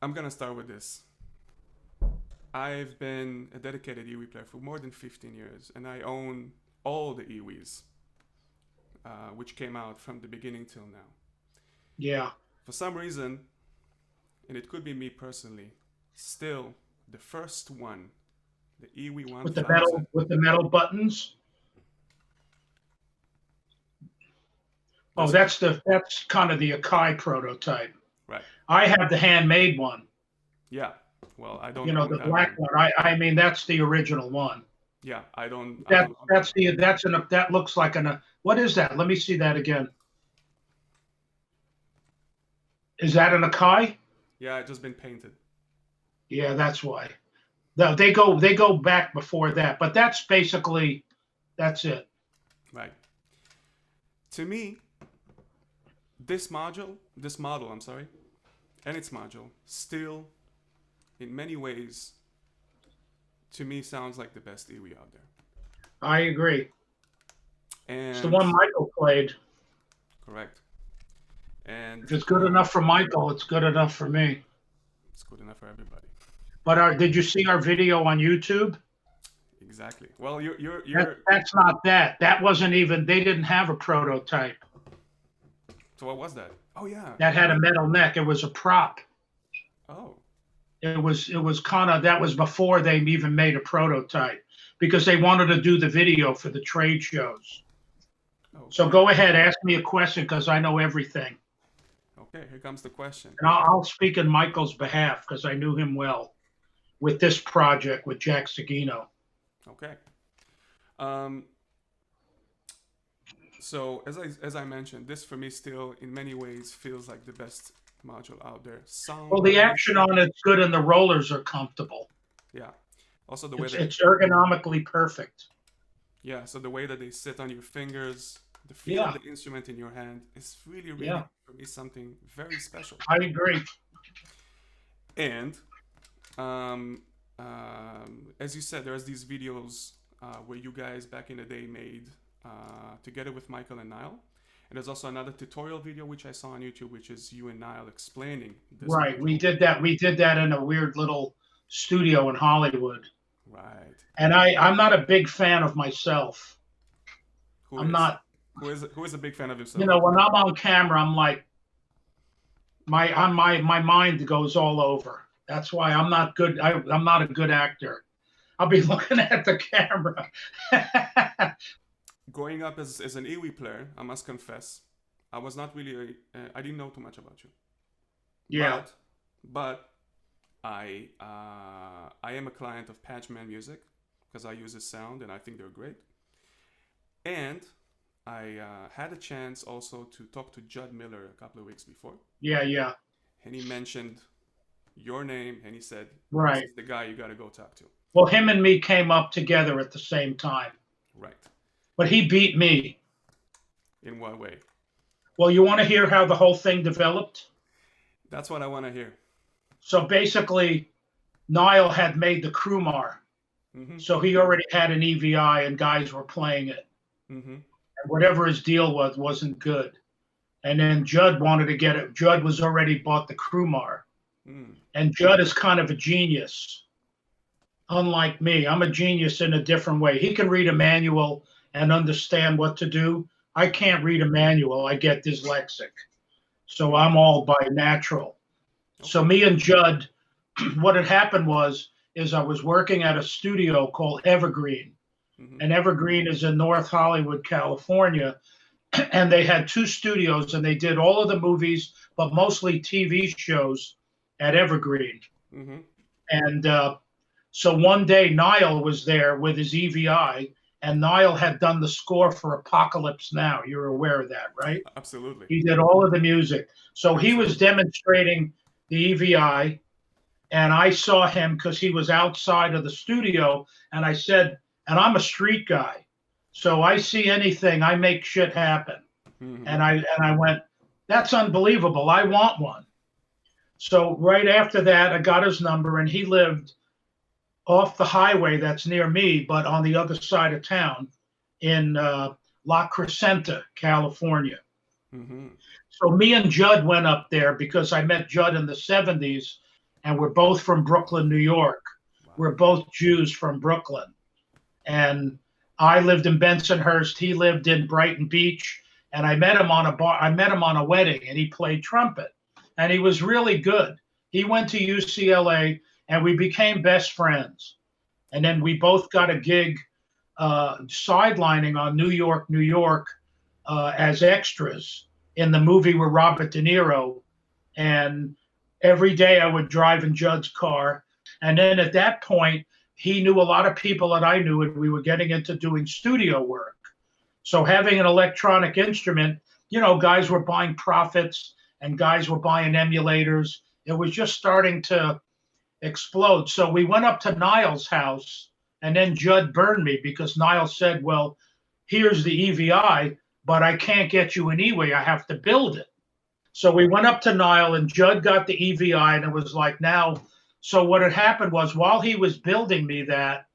I'm gonna start with this. I've been a dedicated EWE player for more than 15 years, and I own all the EWEs, which came out from the beginning till now. Yeah. For some reason, and it could be me personally, still the first one, the EWE 1000. With the metal buttons. Oh, that's kind of the AKAI prototype. Right. I have the handmade one. Yeah. Well, I don't. You know, the black one. I mean, that's the original one. Yeah, I don't. That looks like what is that? Let me see that again. Is that an AKAI? Yeah, it's just been painted. Yeah, that's why. No, they go back before that, but that's it. Right. To me, this model, I'm sorry, and its module still, in many ways, to me sounds like the best EWE out there. I agree. And it's the one Michael played. Correct. And if it's good enough for Michael, it's good enough for me. It's good enough for everybody. But did you see our video on YouTube? Exactly. Well, that's not that. That wasn't even. They didn't have a prototype. So what was that? Oh yeah. That had a metal neck. It was a prop. Oh. It was kind of, that was before they even made a prototype, because they wanted to do the video for the trade shows. Okay. So go ahead, ask me a question, because I know everything. Okay, here comes the question. And I'll speak in Michael's behalf, because I knew him well with this project with Jack Seguino. Okay. So as I mentioned, this for me still in many ways feels like the best module out there. Well, the action on it's good, and the rollers are comfortable. Yeah. Also the way it's ergonomically perfect. Yeah. So the way that they sit on your fingers, the feel of the instrument in your hand is really for me something very special. I agree. And as you said, there's these videos where you guys back in the day made together with Michael and Niall. And there's also another tutorial video which I saw on YouTube, which is you and Niall explaining this. Right, we did that in a weird little studio in Hollywood. Right. And I'm not a big fan of myself. Who is a big fan of himself? You know, when I'm on camera, I'm like, my mind goes all over. That's why I'm not good. I'm not a good actor. I'll be looking at the camera. Growing up as an EWE player, I must confess, I was not really, I didn't know too much about you. Yeah. But I am a client of Patchman Music because I use his sound and I think they're great. And I had a chance also to talk to Judd Miller a couple of weeks before. Yeah, yeah. And he mentioned your name and he said, right, this is the guy you got to go talk to. Well, him and me came up together at the same time. Right. But he beat me. In what way? Well, you want to hear how the whole thing developed? That's what I want to hear. So basically, Niall had made the Krumar. Mm-hmm. So he already had an EVI and guys were playing it. Mm-hmm. And whatever his deal wasn't good. And then Judd wanted to get it. Judd was already bought the Krumar. Mm. And Judd is kind of a genius. Unlike me, I'm a genius in a different way. He can read a manual and understand what to do. I can't read a manual. I get dyslexic. So I'm all by natural. Okay. So me and Judd, what had happened is I was working at a studio called Evergreen. Mm-hmm. And Evergreen is in North Hollywood, California. And they had two studios and they did all of the movies, but mostly TV shows at Evergreen. Mm-hmm. And so one day Niall was there with his EVI, and Niall had done the score for Apocalypse Now. You're aware of that, right? Absolutely. He did all of the music. So he was demonstrating the EVI, and I saw him because he was outside of the studio, and I said, and I'm a street guy, so I see anything, I make shit happen. Mm-hmm. And I went, that's unbelievable. I want one. So right after that, I got his number, and he lived off the highway that's near me, but on the other side of town in La Crescenta, California. Mm-hmm. So me and Judd went up there because I met Judd in the 70s, and we're both from Brooklyn, New York. Wow. We're both Jews from Brooklyn. And I lived in Bensonhurst. He lived in Brighton Beach. And I met him on a wedding, and he played trumpet. And he was really good. He went to UCLA, and we became best friends. And then we both got a gig sidelining on New York, New York as extras in the movie with Robert De Niro. And every day I would drive in Judd's car. And then at that point, he knew a lot of people that I knew, and we were getting into doing studio work. So having an electronic instrument, you know, guys were buying Prophets and guys were buying emulators. It was just starting to explode. So we went up to Niall's house, and then Judd burned me because Niall said, well, here's the EVI, but I can't get you an EWI. I have to build it. So we went up to Niall, and Judd got the EVI, and it was like now. So what had happened was, while he was building me that,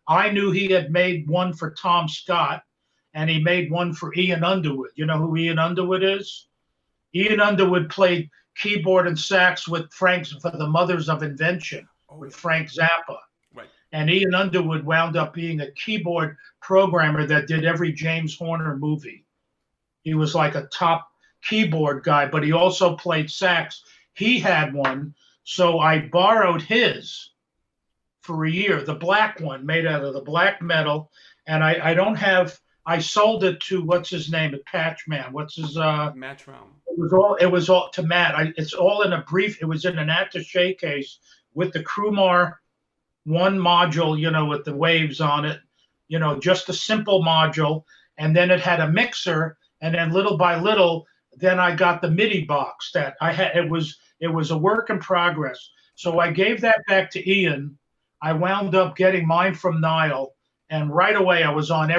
I knew he had made one for Tom Scott, and he made one for Ian Underwood. You know who Ian Underwood is? Ian Underwood played keyboard and sax with Frank's for the Mothers of Invention with Frank Zappa. Right. And Ian Underwood wound up being a keyboard programmer that did every James Horner movie. He was like a top keyboard guy, but he also played sax. He had one, so I borrowed his for a year, the black one made out of the black metal. And I sold it to, what's his name, at Patchman. What's his Matt Traum. It was all to Matt. It's all in it was in an attaché case with the Crumar one module, you know, with the waves on it, you know, just a simple module. And then it had a mixer, and then little by little, then I got the MIDI box that I had. It was a work in progress. So I gave that back to Ian. I wound up getting mine from Niall, and right away I was on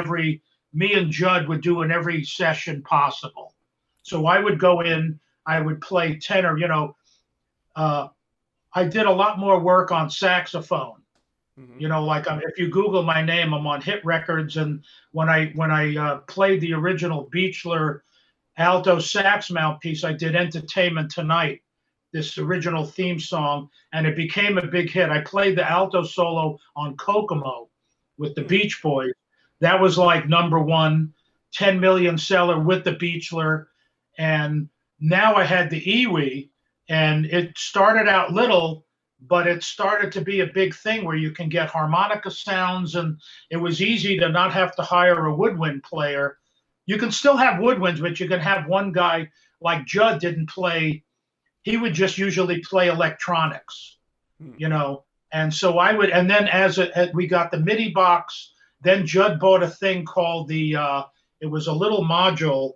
me and Judd would do in every session possible. So I would go in, I would play tenor, you know. I did a lot more work on saxophone. Mm-hmm. You know, like if you Google my name, I'm on Hit Records. And when I played the original Beechler alto sax mouthpiece, I did Entertainment Tonight, this original theme song, and it became a big hit. I played the alto solo on Kokomo with the Beach Boys. That was like #1, 10 million seller with the Beechler. And now I had the EWI, and it started out little, but it started to be a big thing where you can get harmonica sounds, and it was easy to not have to hire a woodwind player. You can still have woodwinds, but you can have one guy like Judd didn't play. He would just usually play electronics, you know. And so I would, and then as we got the MIDI box, then Judd bought a thing called it was a little module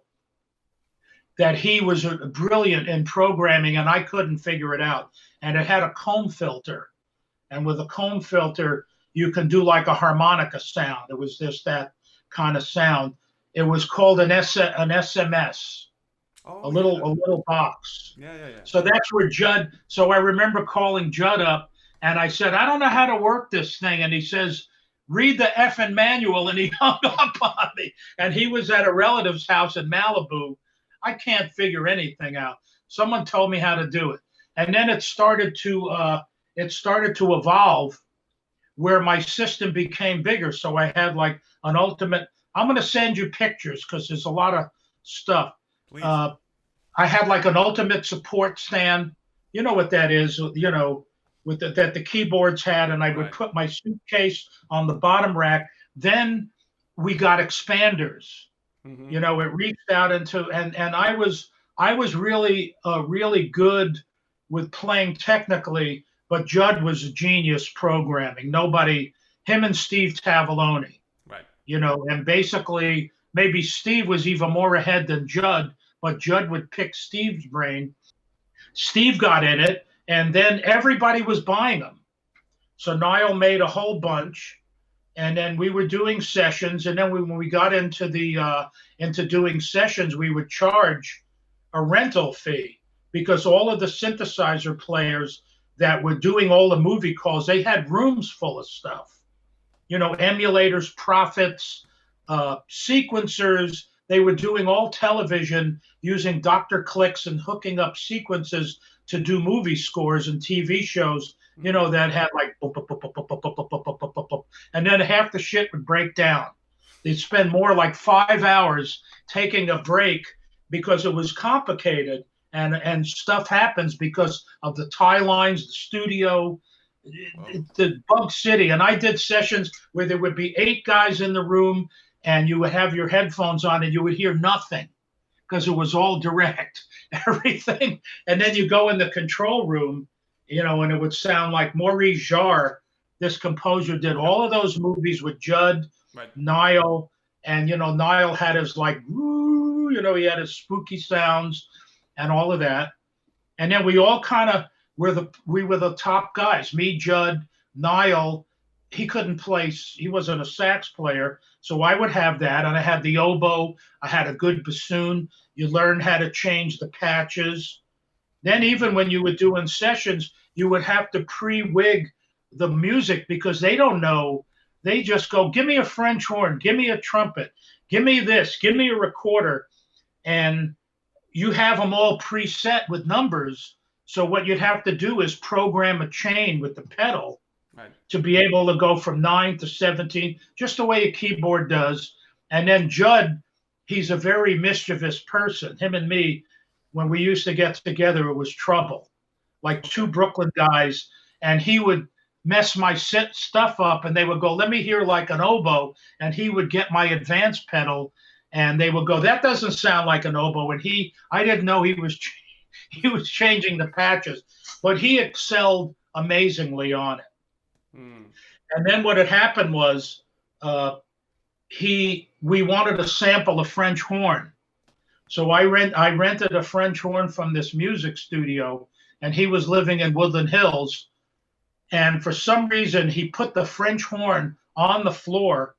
that he was brilliant in programming, and I couldn't figure it out. And it had a comb filter. And with a comb filter, you can do like a harmonica sound. It was just that kind of sound. It was called an SMS. A little box. Yeah. So that's where Judd, so I remember calling Judd up, and I said, I don't know how to work this thing. And he says, read the effing manual. And he hung up on me. And he was at a relative's house in Malibu. I can't figure anything out. Someone told me how to do it. And then it started to evolve where my system became bigger. So I had like an ultimate, I'm going to send you pictures because there's a lot of stuff. I had like an ultimate support stand. You know what that is, you know, with that the keyboards had, and I would put my suitcase on the bottom rack. Then we got expanders. Mm-hmm. You know, it reached out into, and I was really good with playing technically, but Judd was a genius programming. Him and Steve Tavoloni. Right. You know, and basically maybe Steve was even more ahead than Judd, but Judd would pick Steve's brain. Steve got in it, and then everybody was buying them. So Niall made a whole bunch, and then we were doing sessions. And then when we got into doing sessions, we would charge a rental fee because all of the synthesizer players that were doing all the movie calls, they had rooms full of stuff. You know, emulators, Prophets, sequencers. They were doing all television using Dr. Clicks and hooking up sequences to do movie scores and TV shows, you know, that had like, and then half the shit would break down. They'd spend more like 5 hours taking a break because it was complicated, and stuff happens because of the tie lines, the studio, the bug city. And I did sessions where there would be 8 guys in the room, and you would have your headphones on and you would hear nothing because it was all direct, everything. And then you go in the control room, you know, and it would sound like Maurice Jarre, this composer, did all of those movies with Judd, right, Niall, and, you know, Niall had his like, woo, you know, he had his spooky sounds and all of that. And then we all kind of we were the top guys. Me, Judd, Niall. He couldn't play. He wasn't a sax player, so I would have that. And I had the oboe. I had a good bassoon. You learn how to change the patches. Then even when you were doing sessions, you would have to pre-wig the music because they don't know. They just go, give me a French horn, give me a trumpet, give me this, give me a recorder. And you have them all preset with numbers. So what you'd have to do is program a chain with the pedal, right, to be able to go from 9 to 17, just the way a keyboard does. And then Judd, he's a very mischievous person. Him and me, when we used to get together, it was trouble. Like 2 Brooklyn guys, and he would mess my stuff up, and they would go, let me hear like an oboe, and he would get my advance pedal, and they would go, that doesn't sound like an oboe. And I didn't know he was changing the patches, but he excelled amazingly on it. And then what had happened was we wanted to sample a French horn. So I rented a French horn from this music studio, and he was living in Woodland Hills. And for some reason, he put the French horn on the floor.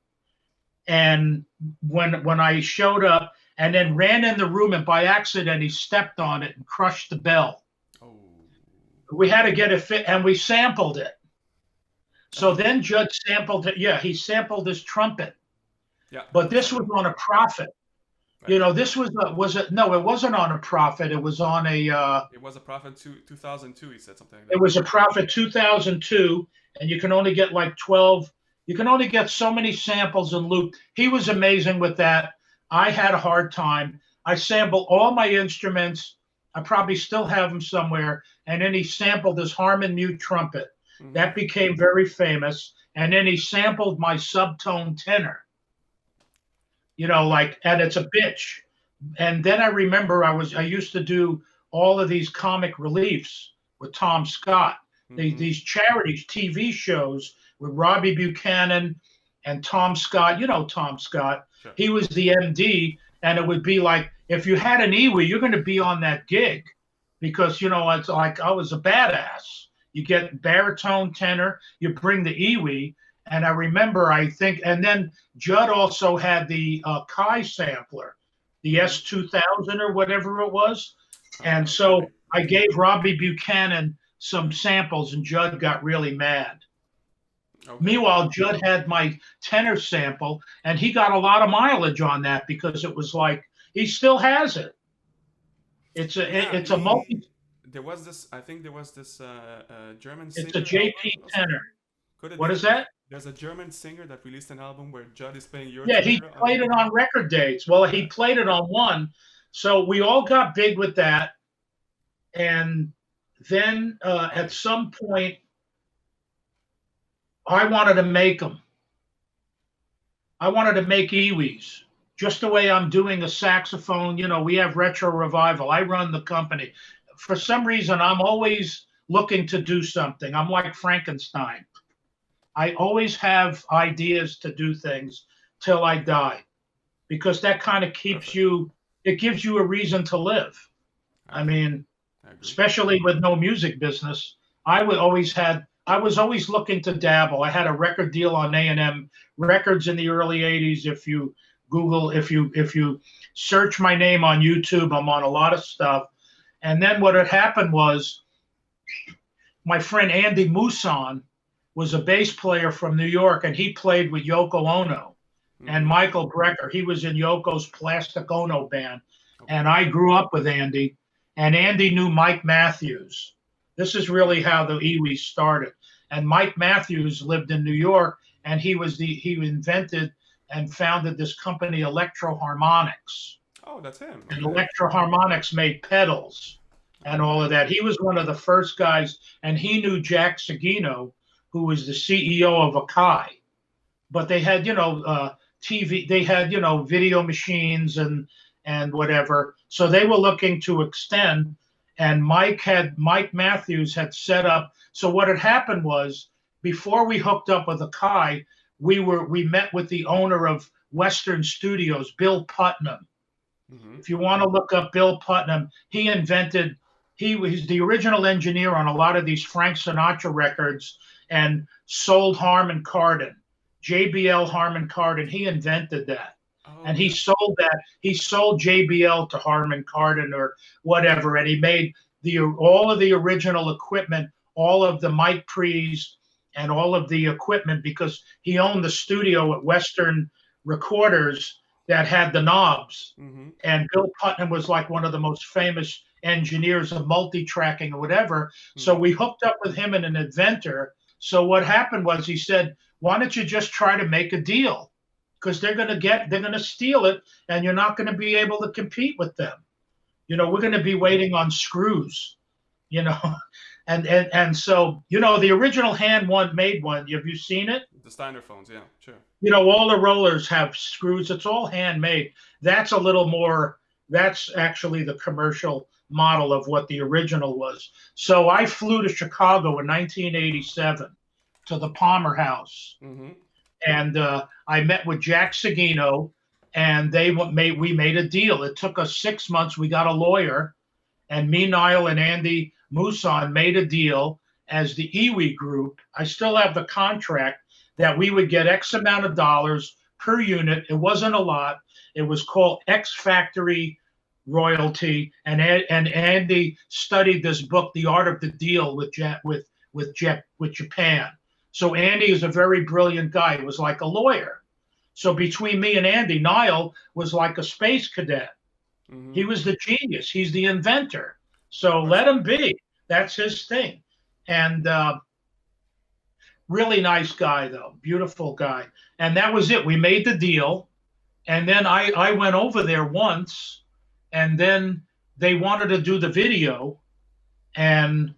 And when I showed up, and then ran in the room, and by accident, he stepped on it and crushed the bell. Oh. We had to get it fit, and we sampled it. So then Judd sampled it. Yeah, he sampled his trumpet. Yeah. But this was on a Prophet. Right. You know, this was it? No, it wasn't on a Prophet. It was on a. It was a Prophet 2002. He said something like that. It was a Prophet 2002, and you can only get like 12. You can only get so many samples in loop. He was amazing with that. I had a hard time. I sampled all my instruments. I probably still have them somewhere. And then he sampled his Harmon mute trumpet. Mm-hmm. That became very famous. And then he sampled my subtone tenor. You know, like, and it's a bitch. And then I remember I used to do all of these comic reliefs with Tom Scott. Mm-hmm. These charities, TV shows with Robbie Buchanan and Tom Scott. You know Tom Scott. Sure. He was the MD, and it would be like, if you had an EWI, you're going to be on that gig because, you know, it's like I was a badass. You get baritone, tenor, you bring the EWI. And I remember, I think, and then Judd also had the AKAI sampler, the S2000 or whatever it was. And so I gave Robbie Buchanan some samples, and Judd got really mad. Okay. Meanwhile, Judd had my tenor sample, and he got a lot of mileage on that because it was like, he still has it. It's a multi. There was this, I think there was this German singer. It's a JP tenor. What is that? There's a German singer that released an album where Judd is playing your. Yeah, he played it on record dates. Well, he played it on one. So we all got big with that. And then at some point, I wanted to make them. I wanted to make EWIs, just the way I'm doing a saxophone. You know, we have Retro Revival. I run the company. For some reason, I'm always looking to do something. I'm like Frankenstein. I always have ideas to do things till I die, because that kind of keeps you, it gives you a reason to live. I mean, especially with no music business, I was always looking to dabble. I had a record deal on A&M Records in the early 80s. If you Google, if you search my name on YouTube, I'm on a lot of stuff. And then what had happened was my friend Andy Mousson was a bass player from New York, and he played with Yoko Ono and Michael Brecker. He was in Yoko's Plastic Ono band. And I grew up with Andy. and Andy knew Mike Matthews. This is really how the EWE started. And Mike Matthews lived in New York, and he invented and founded this company, Electro Harmonics. Oh, that's him. And Electro Harmonics made pedals and all of that. He was one of the first guys, and he knew Jack Sagino, who was the CEO of AKAI. But they had, TV, they had, video machines and whatever. So they were looking to extend, and Mike Matthews had set up. So what had happened was, before we hooked up with AKAI, we met with the owner of Western Studios, Bill Putnam. Mm-hmm. If you want to look up Bill Putnam, he was the original engineer on a lot of these Frank Sinatra records and sold Harman Kardon, JBL Harman Kardon. He invented that. Oh. And he sold that. He sold JBL to Harman Kardon or whatever, and he made all of the original equipment, all of the mic pre's and all of the equipment, because he owned the studio at Western Recorders that had the knobs. Mm-hmm. And Bill Putnam was like one of the most famous engineers of multi-tracking or whatever. Mm-hmm. So we hooked up with him and an inventor. So what happened was, he said, why don't you just try to make a deal? Because they're going to steal it, and you're not going to be able to compete with them. We're going to be waiting on screws, and so, the original made one. Have you seen it? The Steiner phones, yeah, sure. All the rollers have screws. It's all handmade. That's a little more, that's actually the commercial model of what the original was. So I flew to Chicago in 1987 to the Palmer House. Mm-hmm. And I met with Jack Sagino, and we made a deal. It took us 6 months. We got a lawyer, and me, Niall, and Andy Mousson made a deal as the EWE group. I still have the contract that we would get X amount of dollars per unit. It wasn't a lot. It was called X Factory royalty. And Andy studied this book, The Art of the Deal, with Japan. So Andy is a very brilliant guy. He was like a lawyer. So between me and Andy, Niall was like a space cadet. Mm-hmm. He was the genius. He's the inventor. So let him be. That's his thing. And really nice guy, though. Beautiful guy. And that was it. We made the deal. And then I went over there once, and then they wanted to do the video, and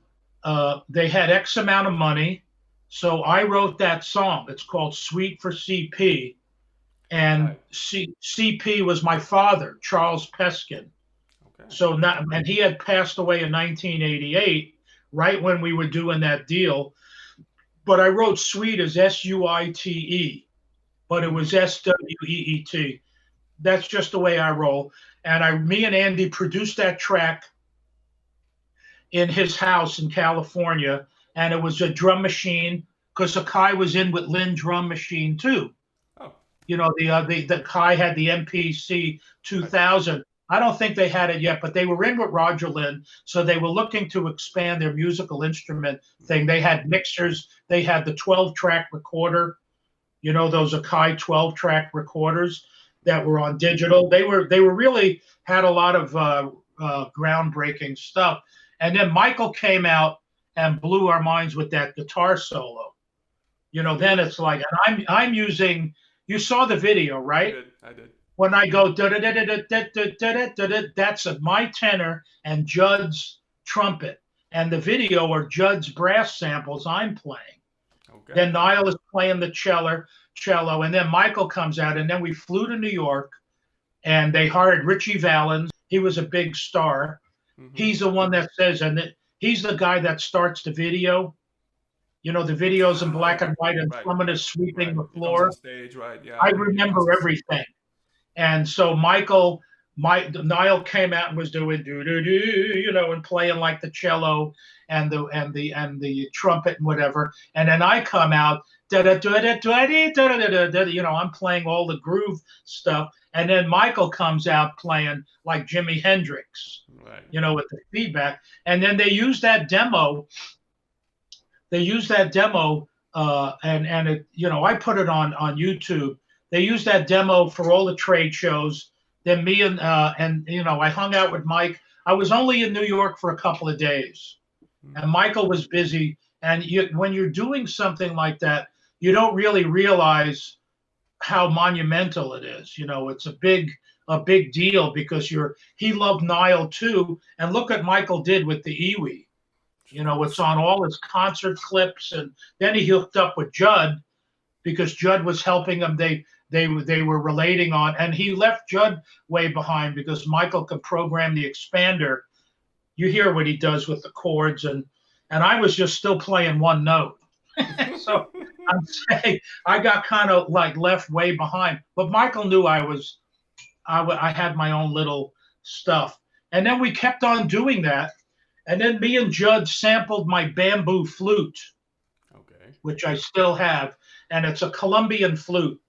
they had X amount of money. So I wrote that song. It's called Suite for CP. And right. CP was my father, Charles Peskin. Okay. And he had passed away in 1988, right when we were doing that deal. But I wrote Suite as SUITE, but it was SWEET. That's just the way I roll. And me and Andy produced that track in his house in California. And it was a drum machine, because AKAI was in with Lynn drum machine too. Oh. The AKAI had the MPC 2000. I don't think they had it yet, but they were in with Roger Lynn, so they were looking to expand their musical instrument thing. They had mixers. They had the 12-track recorder, those AKAI 12-track recorders that were on digital. They were really had a lot of groundbreaking stuff. And then Michael came out and blew our minds with that guitar solo. Then it's like, and I'm using, you saw the video, right? I did. When I go, that's my tenor and Judd's trumpet. And the video are Judd's brass samples I'm playing. Okay. Then Niall is playing the cello, and then Michael comes out, and then we flew to New York, and they hired Richie Valens. He was a big star. Mm-hmm. He's the one that says, he's the guy that starts the video. The videos in black and white, and someone is sweeping the floor. Stage, right? Yeah. I remember everything. And so Niall came out and was doing and playing like the cello and the trumpet and whatever. And then I come out, I'm playing all the groove stuff. And then Michael comes out playing like Jimi Hendrix, right. With the feedback. And then they used that demo. And it, I put it on YouTube. They used that demo for all the trade shows. Then me and I hung out with Mike. I was only in New York for a couple of days, and Michael was busy. And when you're doing something like that, you don't really realize how monumental it is. It's a big deal because he loved Nile too. And look what Michael did with the EWI. It's on all his concert clips. And then he hooked up with Judd because Judd was helping him. They were relating on, and he left Judd way behind because Michael could program the expander. You hear what he does with the chords, and I was just still playing one note. So I'm saying I got kind of like left way behind. But Michael knew I had my own little stuff. And then we kept on doing that. And then me and Judd sampled my bamboo flute, which I still have. And it's a Colombian flute.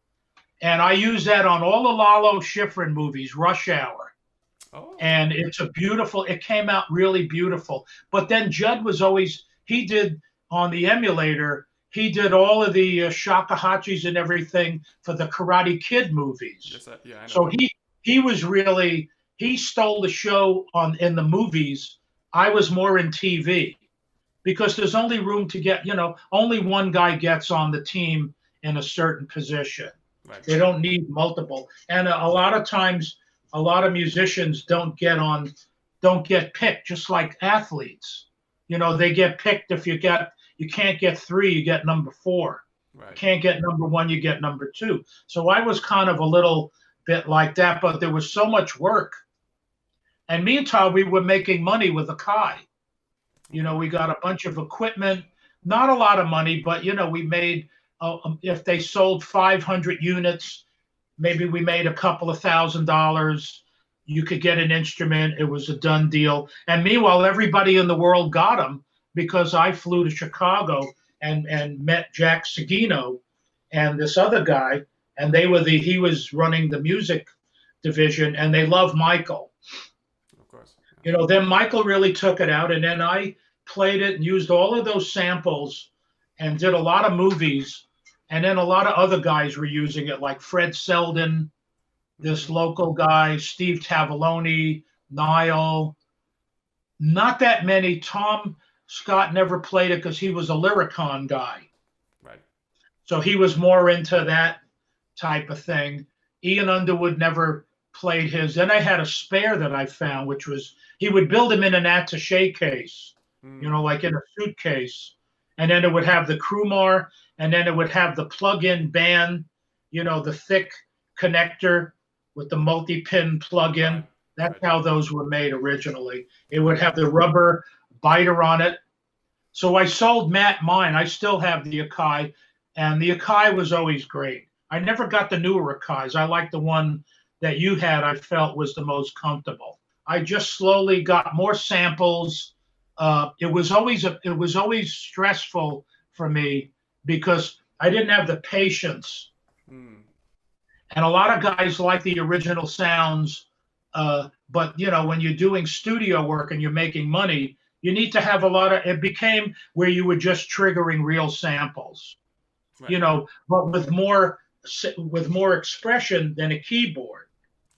And I use that on all the Lalo Schifrin movies, Rush Hour. Oh. And it came out really beautiful. But then Judd he did on the emulator, he did all of the shakuhachis and everything for the Karate Kid movies. Yes, I know. So he stole the show in the movies. I was more in TV because there's only room to get, only one guy gets on the team in a certain position. Right. They don't need multiple. And a lot of times, a lot of musicians don't get picked, just like athletes. They get picked if you can't get 3, you get number 4. Right. You can't get number 1, you get number 2. So I was kind of a little bit like that, but there was so much work. And meantime, we were making money with AKAI. We got a bunch of equipment, not a lot of money, but, we made, if they sold 500 units, maybe we made a couple of $1,000. You could get an instrument. It was a done deal. And meanwhile, everybody in the world got them because I flew to Chicago and met Jack Seguino and this other guy. And he was running the music division, and they loved Michael. Of course. Then Michael really took it out, and then I played it and used all of those samples and did a lot of movies. And then a lot of other guys were using it, like Fred Selden, this local guy, Steve Tavallone, Nile. Not that many. Tom Scott never played it because he was a Lyricon guy. Right. So he was more into that type of thing. Ian Underwood never played his. Then I had a spare that I found, which was, he would build them in an attaché case, like in a suitcase. And then it would have the Krumar, and then it would have the plug-in band, the thick connector with the multi-pin plug-in. That's how those were made originally. It would have the rubber biter on it. So I sold Matt mine. I still have the AKAI, and the AKAI was always great. I never got the newer AKAIs. I like the one that you had. I felt was the most comfortable. I just slowly got more samples. It was always stressful for me because I didn't have the patience. And a lot of guys like the original sounds, but when you're doing studio work and you're making money, you need to have it became where you were just triggering real samples, right. But with more expression than a keyboard.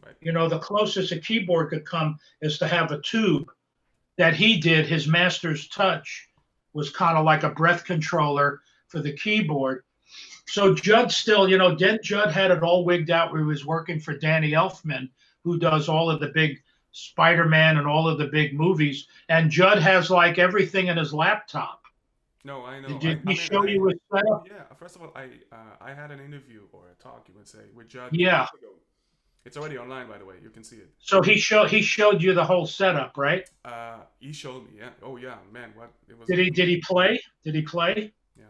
Right. The closest a keyboard could come is to have a tube that he did. His Master's Touch was kind of like a breath controller for the keyboard. So Judd still, Judd had it all wigged out where he was working for Danny Elfman, who does all of the big Spider-Man and all of the big movies. And Judd has like everything in his laptop. No, I know. Did he show you his setup? Yeah. First of all, I had an interview or a talk, you would say, with Judd. Yeah. It's already online, by the way. You can see it. So he showed you the whole setup, right? He showed me. Yeah. Oh yeah, man. What it was. Did he play? Did he play? Yeah.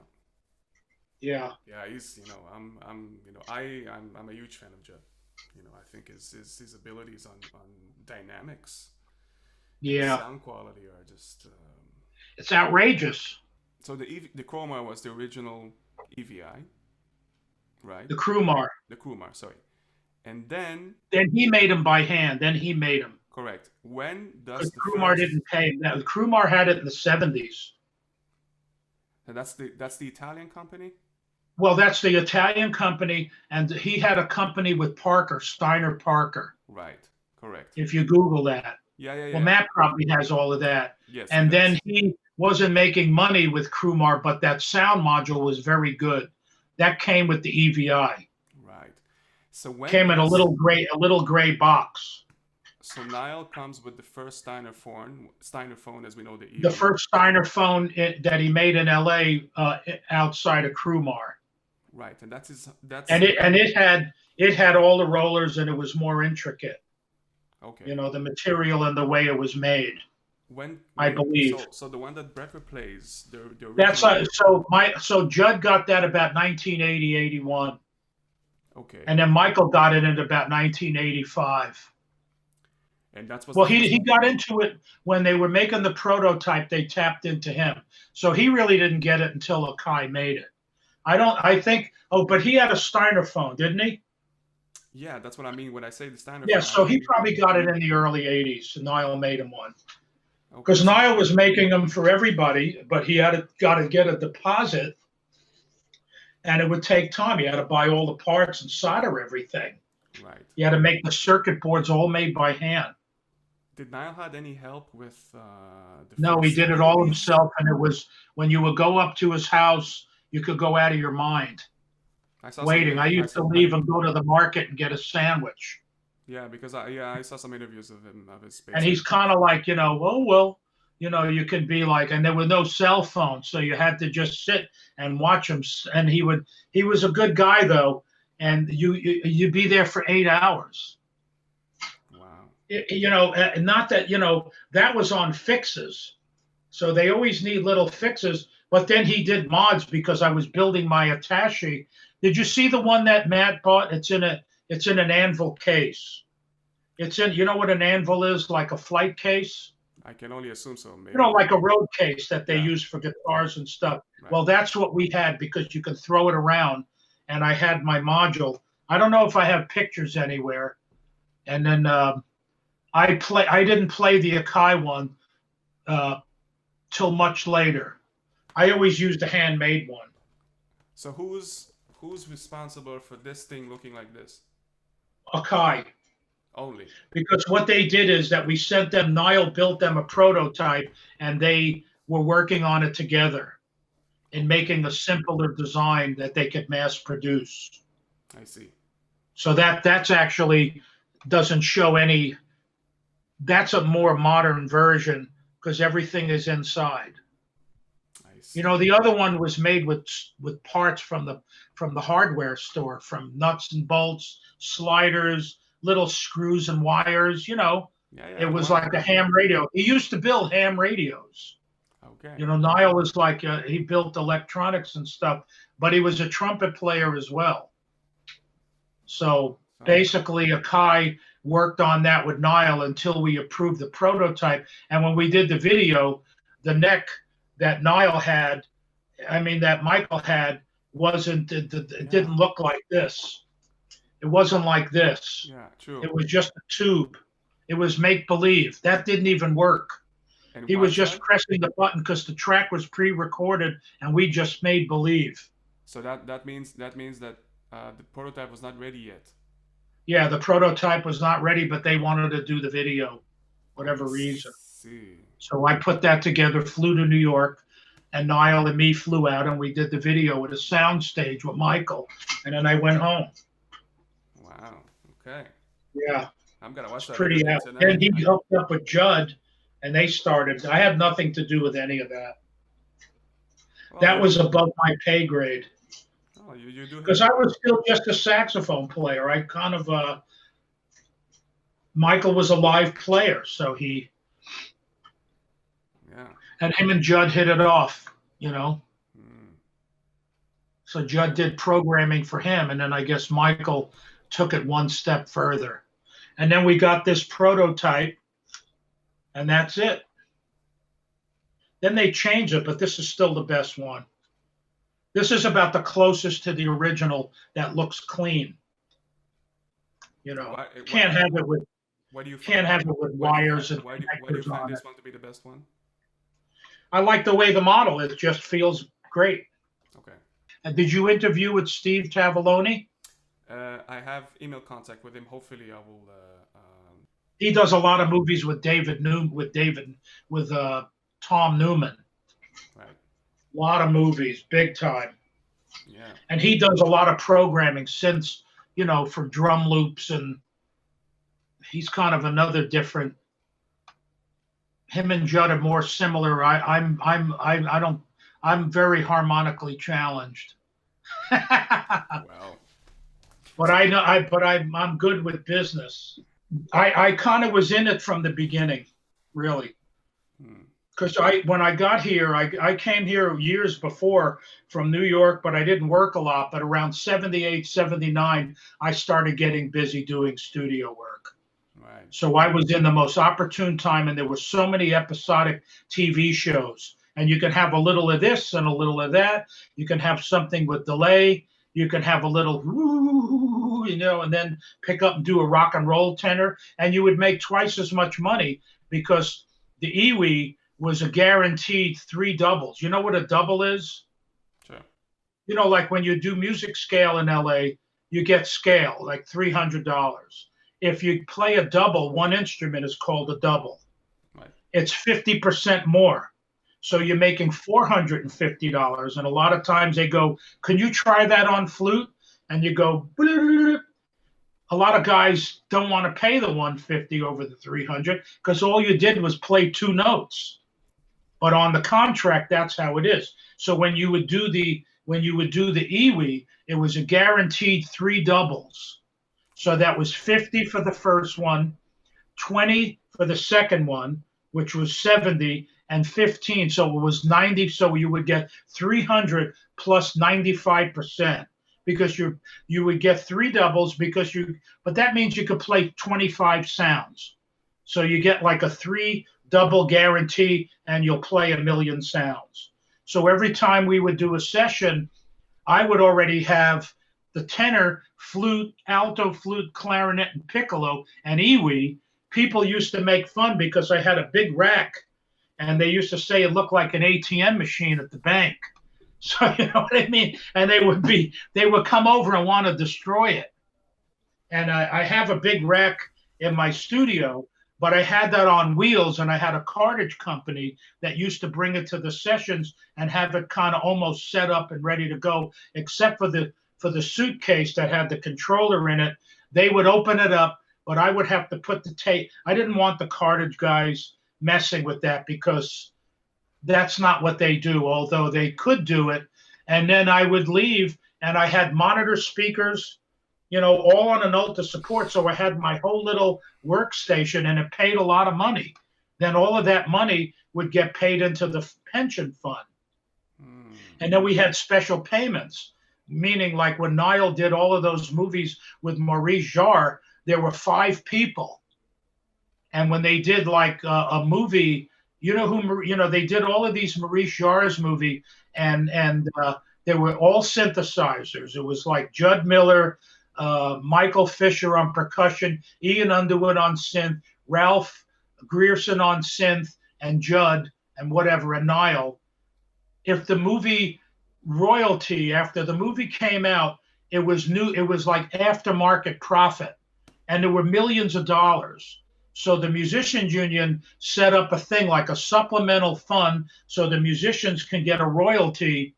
Yeah. Yeah. He's. I'm a huge fan of Judd. I think his abilities on dynamics. Yeah. Sound quality are just. It's outrageous. So the Kromar was the original EVI, right? The Krumar. The Krumar, sorry. And then he made them by hand. Then he made them. Correct. When does the Krumar didn't pay him? The Krumar had it in the 70s. And that's the Italian company? Well, that's the Italian company, and he had a company with Parker, Steiner Parker. Right. Correct. If you Google that. Yeah, yeah, Well, yeah. Matt probably has all of that. Yes, he And then does. he wasn't making money with Crewmar, but that sound module was very good. That came with the EVI. Right. So when Came in does a little gray box. so Nile comes with the first Steiner phone as we know the The EWE. first Steiner phone that he made in LA outside of Crewmar. Right, and that's And it had all the rollers and it was more intricate. okay. You know, the material and the way it was made, I When believe. so the one that Brett plays, the That's original. so Judd got that about 1980, 81. Okay, And then Michael got it in about 1985. and that was the Well, first he one. got into it when they were making the prototype. They tapped into him, so he really didn't get it until AKAI made it. I think. Oh, but he had a Steiner phone, didn't he? Yeah, that's what I mean when I say the Steiner Yeah, phone. I so don't he mean. probably got it in the early '80s. And Niall made him one Okay, because so Niall was making them for everybody, but he had got to get a deposit, and it would take time. He had to buy all the parts and solder everything. right. He had to make the circuit boards all made by hand. Did Niall had any help with the No, he first did it all EWEs? himself, and it was when you would go up to his house, you could go out of your mind I saw some waiting. I interview. used to leave and go to the market and get a sandwich. Yeah, because I saw some interviews of him of his And basically. he's kind of like, oh well, you could be like, and there were no cell phones, so you had to just sit and watch him. And he was a good guy though, and you'd be there for 8 hours. Wow. Not that that was on fixes. So they always need little fixes. But then he did mods because I was building my attache. Did you see the one that Matt bought? It's in an anvil case. It's in, you know what an anvil is? Like a flight case? I can only assume so. Maybe. Like a road case that they Yeah. use for guitars and stuff. Right. Well, that's what we had because you can throw it around. And I had my module. I don't know if I have pictures anywhere. And then I didn't play the AKAI one till much later. I always used a handmade one. So who's responsible for this thing looking like this? AKAI. Only. Because what they did is that we sent them, Niall built them a prototype, and they were working on it together in making a simpler design that they could mass produce. I see. So that's actually doesn't show any. That's a more modern version because everything is inside. I see. The other one was made with parts from the hardware store, from nuts and bolts, sliders, little screws and wires. Yeah, It was like a ham radio. He used to build ham radios. Okay. Niall was like he built electronics and stuff, but he was a trumpet player as well. So basically, AKAI worked on that with Niall until we approved the prototype. And when we did the video, the neck that Niall had, that Michael had, it didn't look like this. It wasn't like this. Yeah, true. It was just a tube. It was make believe. That didn't even work. And he was just pressing the button because the track was pre-recorded and we just made believe. So that means that the prototype was not ready yet. Yeah, the prototype was not ready, but they wanted to do the video, whatever reason. See. So I put that together, flew to New York, and Niall and me flew out, and we did the video with a sound stage with Michael, and then I went home. Wow. Okay. Yeah. I'm gonna watch that. Pretty out. And he hooked up with Judd, and they started. I had nothing to do with any of that. Well, that was above my pay grade. Oh, you do. Because I was still just a saxophone player. I kind of Michael was a live player, so he. Yeah. And him and Judd hit it off, So Judd did programming for him, and then I guess Michael took it one step further. And then we got this prototype, and that's it. Then they changed it, but this is still the best one. This is about the closest to the original that looks clean. Can't have it with wires and why do you find this one to be the best one? I like the way the model is. Just feels great. Okay. And did you interview with Steve Tavoloni? I have email contact with him. Hopefully, I will. He does a lot of movies with Tom Newman. Right. A lot of movies, big time. Yeah. And he does a lot of programming since, for drum loops, and he's kind of another different. Him and Judd are more similar. I'm very harmonically challenged. Wow. But I'm good with business. I kind of was in it from the beginning, really. Because when I got here, I came here years before from New York, but I didn't work a lot. But around 78, 79, I started getting busy doing studio work. Right. So I was in the most opportune time, and there were so many episodic TV shows. And you can have a little of this and a little of that. You can have something with delay. You can have a little, and then pick up and do a rock and roll tenor. And you would make twice as much money because the EWI was a guaranteed 3 doubles. You know what a double is? Sure. Like when you do music scale in LA, you get scale, like $300. If you play a double, one instrument is called a double. Right. It's 50% more. So you're making $450. And a lot of times they go, can you try that on flute? And you go, a lot of guys don't want to pay the $150 over the $300 because all you did was play 2 notes. But on the contract, that's how it is. So when you would do the EWI, it was a guaranteed 3 doubles. So that was 50 for the first one, 20 for the second one, which was 70, and 15. So it was 90. So you would get 300 plus 95% because you would get 3 doubles but that means you could play 25 sounds. So you get like a 3 double guarantee and you'll play 1 million sounds. So every time we would do a session, I would already have the tenor, flute, alto flute, clarinet, and piccolo, and EWI. People used to make fun because I had a big rack, and they used to say it looked like an ATM machine at the bank. So you know what I mean? And they would come over and want to destroy it. And I have a big rack in my studio, but I had that on wheels, and I had a cartage company that used to bring it to the sessions and have it kind of almost set up and ready to go, except for the suitcase that had the controller in it. They would open it up, but I would have to put the tape. I didn't want the cartage guys messing with that because that's not what they do, although they could do it. And then I would leave, and I had monitor speakers, all on an Ulta support. So I had my whole little workstation, and it paid a lot of money. Then all of that money would get paid into the pension fund. And then we had special payments, meaning like when Niall did all of those movies with Maurice Jarre, there were 5 people. And when they did like a movie, they did all of these Maurice Jarre's movie, and they were all synthesizers. It was like Judd Miller, Michael Fisher on percussion, Ian Underwood on synth, Ralph Grierson on synth, and Judd and whatever, and Niall. If the movie royalty, after the movie came out, it was like aftermarket profit, and there were millions of dollars. So the musicians union set up a thing like a supplemental fund so the musicians can get a royalty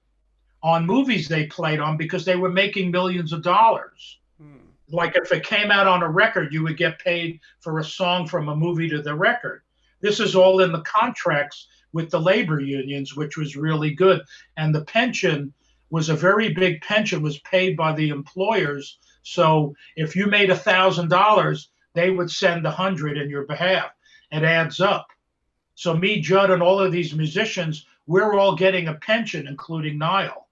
on movies they played on because they were making millions of dollars. Like if it came out on a record, you would get paid for a song from a movie to the record. This is all in the contracts with the labor unions, which was really good. And the pension was a very big pension, was paid by the employers. So if you made $1,000, they would send 100 in your behalf. It adds up. So me, Judd, and all of these musicians, we're all getting a pension, including Niall,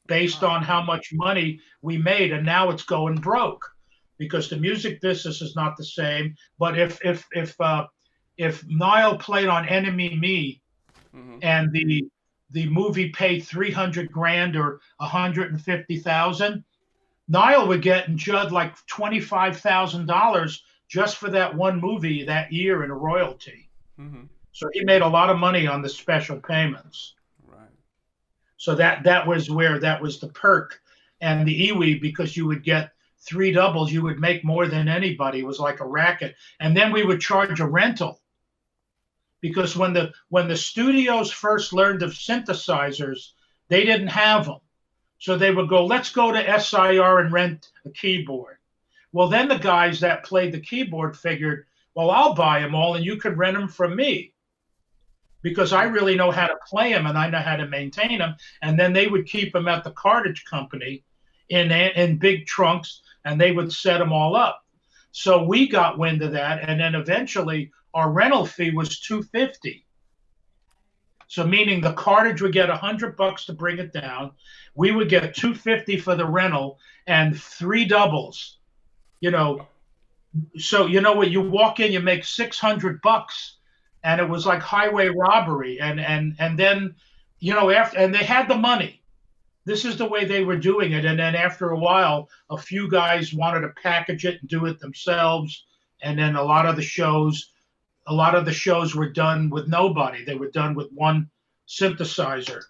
based on how much money we made. And now it's going broke because the music business is not the same. But if Niall played on Enemy Me, and the movie paid 300 grand or 150,000, Niall would get in Judd like $25,000 just for that one movie that year in a royalty. So he made a lot of money on the special payments. Right. So that was the perk. And the EWI, because you would get three doubles, you would make more than anybody. It was like a racket. And then we would charge a rental, because when the studios first learned of synthesizers, they didn't have them. So they would go, let's go to SIR and rent a keyboard. Well, then the guys that played the keyboard figured, well, I'll buy them all and you could rent them from me, because I really know how to play them and I know how to maintain them. And then they would keep them at the cartage company in big trunks, and they would set them all up. So we got wind of that, and then eventually our rental fee was $250. So meaning the cartage would get $100 to bring it down. We would get $250 for the rental and three doubles. You know, so you know what? You walk in, you make $600, and it was like highway robbery. And then, you know, and they had the money. This is the way they were doing it. And then after a while, a few guys wanted to package it and do it themselves. And then a lot of the shows were done with nobody. They were done with one synthesizer.